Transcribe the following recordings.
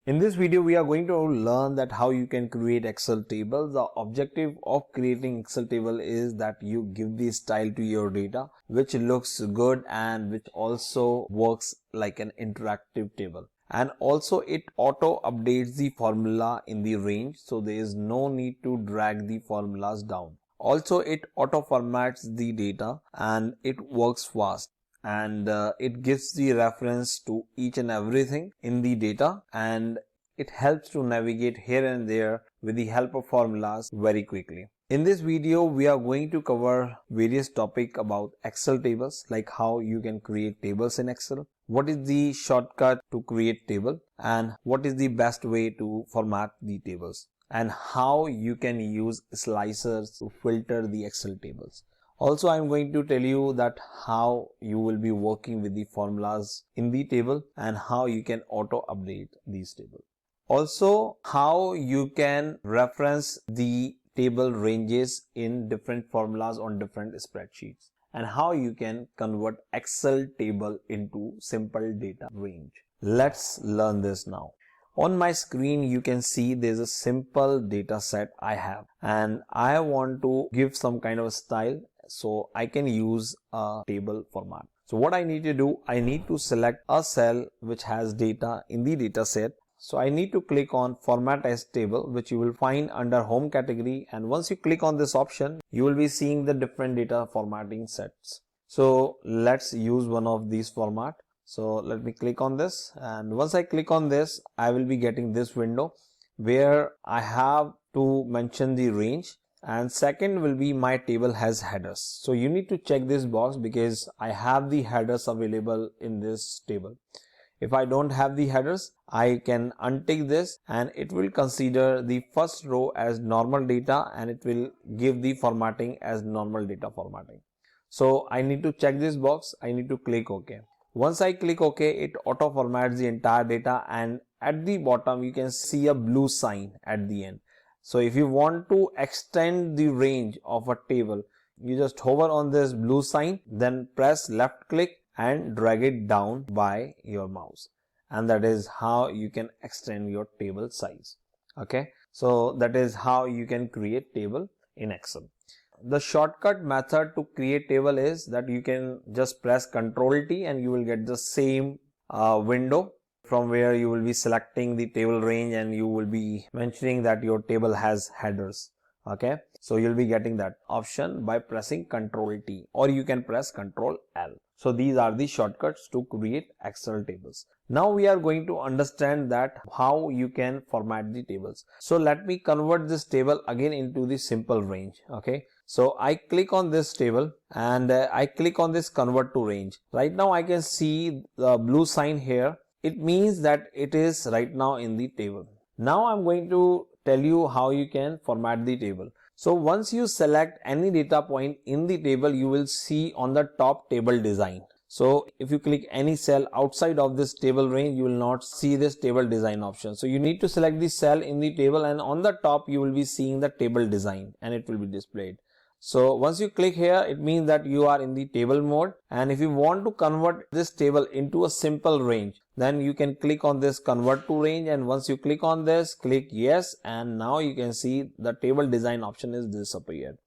In this video, we are going to learn that how you can create Excel tables. The objective of creating Excel table is that you give the style to your data, which looks good and which also works like an interactive table. And also it auto updates the formula in the range, so there is no need to drag the formulas down. Also it auto formats the data and it works fast. And it gives the reference to each and everything in the data, and it helps to navigate here and there with the help of formulas very quickly. In this video, we are going to cover various topics about Excel tables, like how you can create tables in Excel, what is the shortcut to create table, and what is the best way to format the tables, and how you can use slicers to filter the Excel tables. Also, I am going to tell you that how you will be working with the formulas in the table and how you can auto update these tables. Also, how you can reference the table ranges in different formulas on different spreadsheets, and how you can convert Excel table into simple data range. Let's learn this now. On my screen, you can see there's a simple data set I have, and I want to give some kind of a style. So I can use a table format. So what I need to do, I need to select a cell which has data in the data set. So I need to click on Format as Table, which you will find under Home category. And once you click on this option, you will be seeing the different data formatting sets. So let's use one of these format. So let me click on this. And once I click on this, I will be getting this window where I have to mention the range. And second will be my table has headers. So you need to check this box because I have the headers available in this table. If I don't have the headers, I can untick this and it will consider the first row as normal data and it will give the formatting as normal data formatting. So I need to check this box. I need to click OK. Once I click OK, it auto formats the entire data, and at the bottom you can see a blue sign at the end. So if you want to extend the range of a table, you just hover on this blue sign, then press left click and drag it down by your mouse. And that is how you can extend your table size. Okay. So that is how you can create table in Excel. The shortcut method to create table is that you can just press Ctrl T and you will get the same window, from where you will be selecting the table range and you will be mentioning that your table has headers. Okay, so you'll be getting that option by pressing Ctrl T, or you can press Ctrl L. So these are the shortcuts to create Excel tables. Now we are going to understand that how you can format the tables. So let me convert this table again into the simple range. Okay, so I click on this table and I click on this convert to range. Right now I can see the blue sign here. It means that it is right now in the table. Now I'm going to tell you how you can format the table. So once you select any data point in the table, you will see on the top table design. So if you click any cell outside of this table range, you will not see this table design option. So you need to select the cell in the table, and on the top you will be seeing the table design and it will be displayed. So once you click here, it means that you are in the table mode, and if you want to convert this table into a simple range, then you can click on this convert to range, and once you click on this, click yes, and now you can see the table design option is disappeared.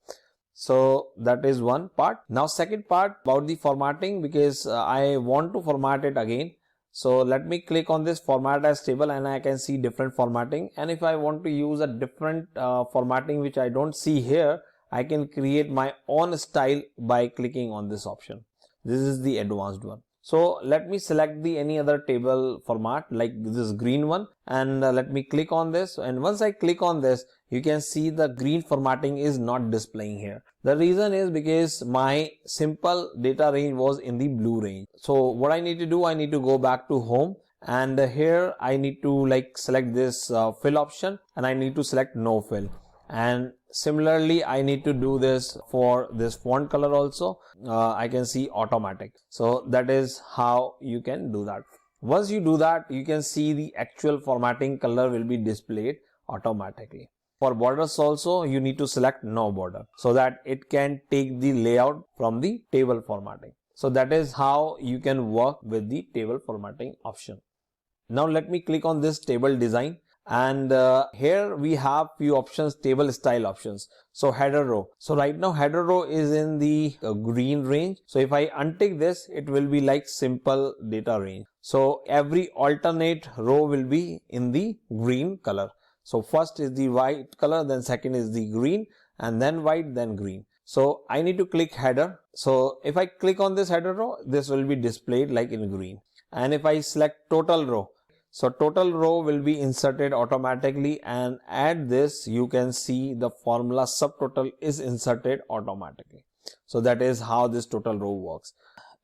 So that is one part. Now second part about the formatting, because I want to format it again. So let me click on this format as table and I can see different formatting, and if I want to use a different formatting which I don't see here, I can create my own style by clicking on this option. This is the advanced one. So let me select the any other table format like this green one, and let me click on this, and once I click on this, you can see the green formatting is not displaying here. The reason is because my simple data range was in the blue range. So what I need to do, I need to go back to home, and here I need to select this fill option, and I need to select no fill. And similarly, I need to do this for this font color also. I can see automatic. So that is how you can do that. Once you do that, you can see the actual formatting color will be displayed automatically. For borders also, you need to select no border so that it can take the layout from the table formatting. So that is how you can work with the table formatting option. Now let me click on this table design, and here we have few options, table style options. So header row. So right now header row is in the green range. So if I untick this, it will be like simple data range. So every alternate row will be in the green color. So first is the white color, then second is the green, and then white, then green. So I need to click header. So if I click on this header row, this will be displayed like in green. And if I select total row, so total row will be inserted automatically, and at this you can see the formula subtotal is inserted automatically. So that is how this total row works.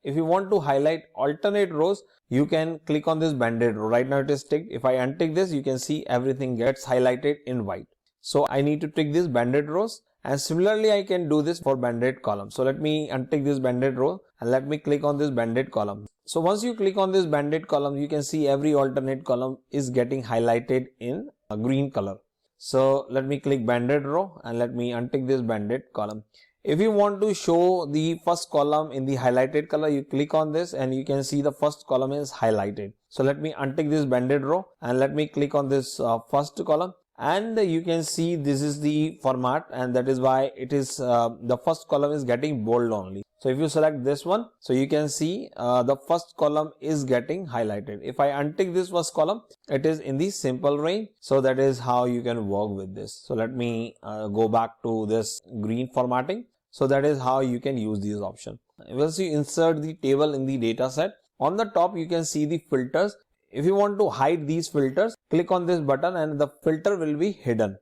If you want to highlight alternate rows, you can click on this banded row. Right now it is ticked. If I untick this, you can see everything gets highlighted in white. So I need to tick this banded rows, and similarly I can do this for banded column. So let me untick this banded row and let me click on this banded column. So once you click on this banded column, you can see every alternate column is getting highlighted in a green color. So let me click banded row and let me untick this banded column. If you want to show the first column in the highlighted color, you click on this and you can see the first column is highlighted. So let me untick this banded row and let me click on this first column. And you can see this is the format, and that is why it is the first column is getting bold only. So if you select this one, so you can see the first column is getting highlighted. If I untick this first column, it is in the simple range. So that is how you can work with this. So let me go back to this green formatting. So that is how you can use this option. Once you insert the table in the data set, on the top you can see the filters. If you want to hide these filters, click on this button and the filter will be hidden.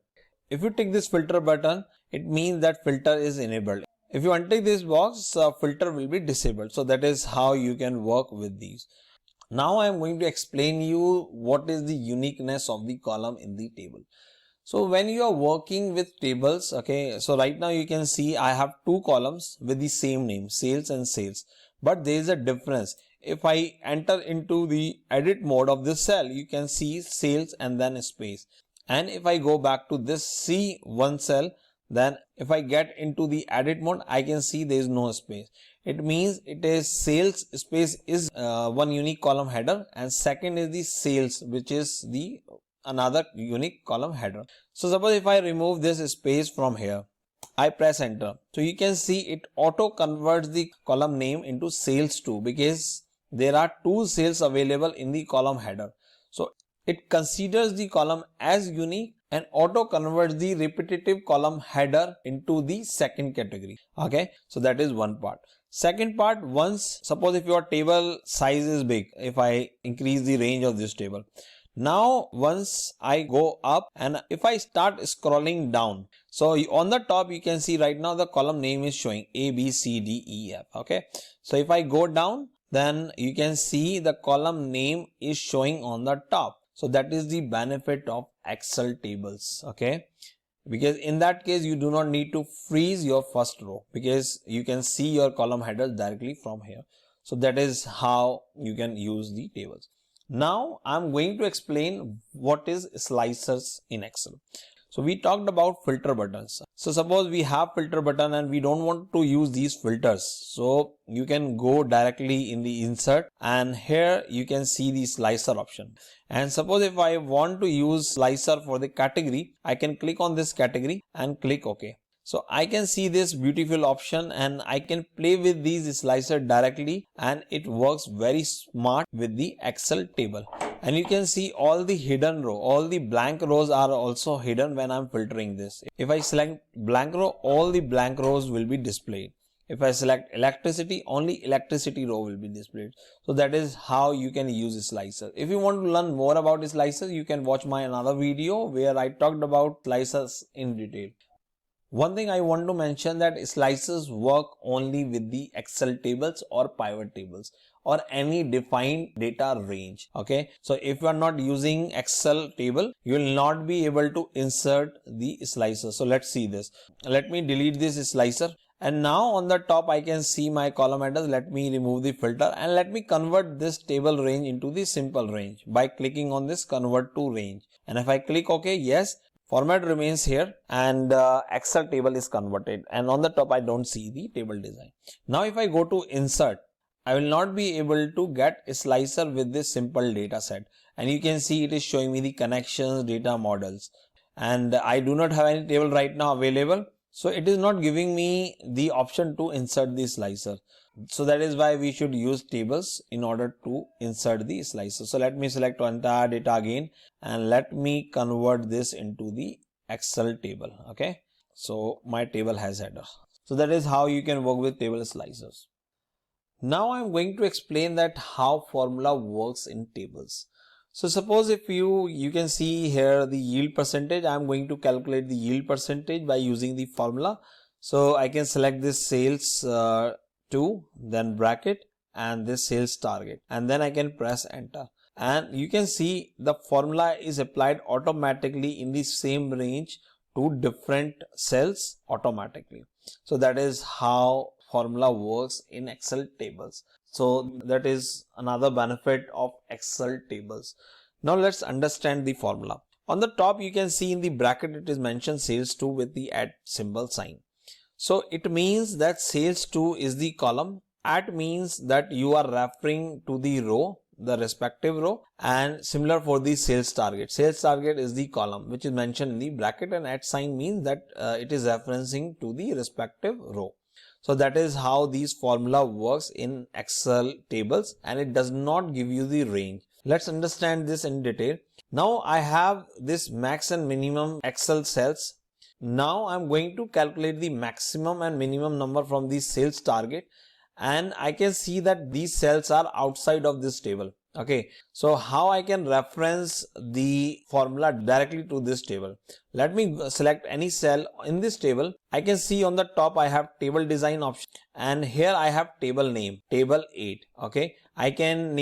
If you tick this filter button, it means that filter is enabled. If you untick this box, filter will be disabled. So that is how you can work with these. Now I am going to explain you what is the uniqueness of the column in the table. So when you are working with tables, okay, so right now you can see I have two columns with the same name, sales and sales, but there is a difference. If I enter into the edit mode of this cell, you can see sales and then space. And if I go back to this C1 cell, then if I get into the edit mode, I can see there is no space. It means it is sales space is one unique column header, and second is the sales, which is the another unique column header. So suppose if I remove this space from here, I press enter. So you can see it auto converts the column name into sales 2 because there are two sales available in the column header. So it considers the column as unique and auto converts the repetitive column header into the second category. Okay, so that is one part. Second part, once suppose if your table size is big, if I increase the range of this table, now once I go up and if I start scrolling down, so on the top you can see right now the column name is showing A, B, C, D, E, F. Okay, so if I go down, then you can see the column name is showing on the top. So that is the benefit of Excel tables. Okay, because in that case you do not need to freeze your first row because you can see your column headers directly from here. So that is how you can use the tables. Now I'm going to explain what is slicers in Excel. So we talked about filter buttons. So suppose we have filter button and we don't want to use these filters. So you can go directly in the insert and here you can see the slicer option. And suppose if I want to use slicer for the category, I can click on this category and click OK. So I can see this beautiful option and I can play with these slicer directly, and it works very smart with the Excel table. And you can see all the hidden row, all the blank rows are also hidden when I'm filtering this. If I select blank row, all the blank rows will be displayed. If I select electricity, only electricity row will be displayed. So that is how you can use a slicer. If you want to learn more about slicers, you can watch my another video where I talked about slicers in detail. One thing I want to mention that slicers work only with the Excel tables or pivot tables or any defined data range. Okay, so if you are not using Excel table, you will not be able to insert the slicer. So let's see this. Let me delete this slicer. And now on the top I can see my column headers. Let me remove the filter and let me convert this table range into the simple range by clicking on this convert to range. And if I click OK, yes, format remains here and Excel table is converted, and on the top I don't see the table design. Now if I go to insert, I will not be able to get a slicer with this simple data set. and you can see it is showing me the connections, data models, and I do not have any table right now available. So it is not giving me the option to insert the slicer. So that is why we should use tables in order to insert the slicer. So let me select entire data again and let me convert this into the Excel table. Okay. So my table has header. So that is how you can work with table slicers. Now I'm going to explain that how formula works in tables. So suppose if you can see here the yield percentage, I'm going to calculate the yield percentage by using the formula. So I can select this sales 2, then bracket, and this sales target, and then I can press enter. And you can see the formula is applied automatically in the same range to different cells automatically. So that is how formula works in Excel tables. So that is another benefit of Excel tables. Now let's understand the formula. On the top you can see in the bracket it is mentioned sales 2 with the @ symbol sign. So it means that sales 2 is the column, @ means that you are referring to the row, the respective row, and similar for the sales target. Sales target is the column which is mentioned in the bracket, and @ sign means that it is referencing to the respective row. So that is how these formula works in Excel tables, and it does not give you the range. Let's understand this in detail. Now I have this max and minimum Excel cells. Now I'm going to calculate the maximum and minimum number from the sales target, and I can see that these cells are outside of this table. Okay, so how I can reference the formula directly to this table? Let me select any cell in this table. I can see on the top I have table design option, and here I have table name, table 8. Okay, I can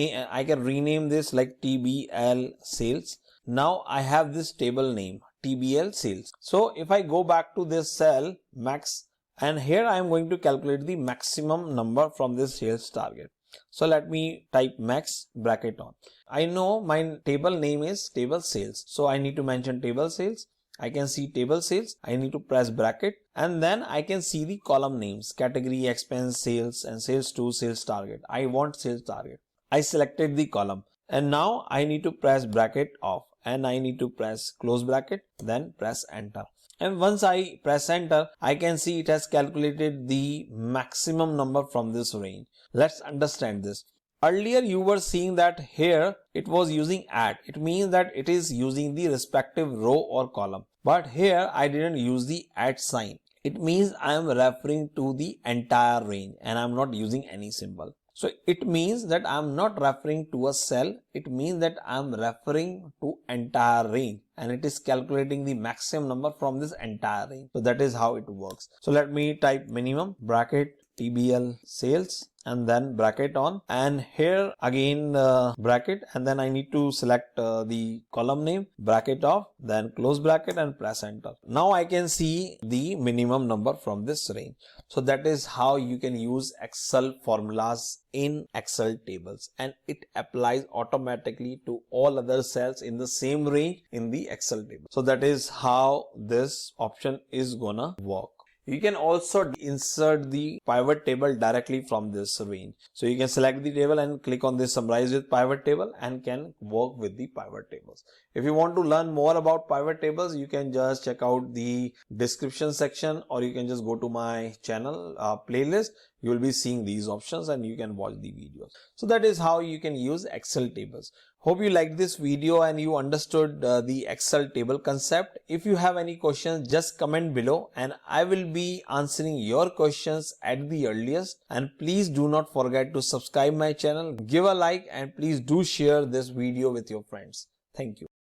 rename this like TBL sales. Now I have this table name, TBL sales. So if I go back to this cell max, and here I am going to calculate the maximum number from this sales target. So let me type max, bracket on. I know my table name is table sales, so I need to mention table sales. I can see table sales. I need to press bracket, and then I can see the column names, category, expense, sales, and sales to sales target. I want sales target. I selected the column, and now I need to press bracket off, and I need to press close bracket, then press enter. And once I press enter, I can see it has calculated the maximum number from this range. Let's understand this. Earlier you were seeing that here it was using @. It means that it is using the respective row or column. But here I didn't use the @ sign. It means I am referring to the entire range and I'm not using any symbol. So it means that I'm not referring to a cell. It means that I'm referring to entire range, and it is calculating the maximum number from this entire range. So that is how it works. So let me type minimum, bracket, TBL sales, and then bracket on, and here again bracket, and then I need to select the column name, bracket off, then close bracket and press enter. Now I can see the minimum number from this range. So that is how you can use Excel formulas in Excel tables, and it applies automatically to all other cells in the same range in the Excel table. So that is how this option is gonna work. You can also insert the pivot table directly from this range. So you can select the table and click on this summarize with pivot table and can work with the pivot tables. If you want to learn more about pivot tables, you can just check out the description section, or you can just go to my channel playlist. You will be seeing these options and you can watch the videos. So that is how you can use Excel tables. Hope you liked this video and you understood the Excel table concept. If you have any questions, just comment below and I will be answering your questions at the earliest. And please do not forget to subscribe my channel, give a like, and please do share this video with your friends. Thank you.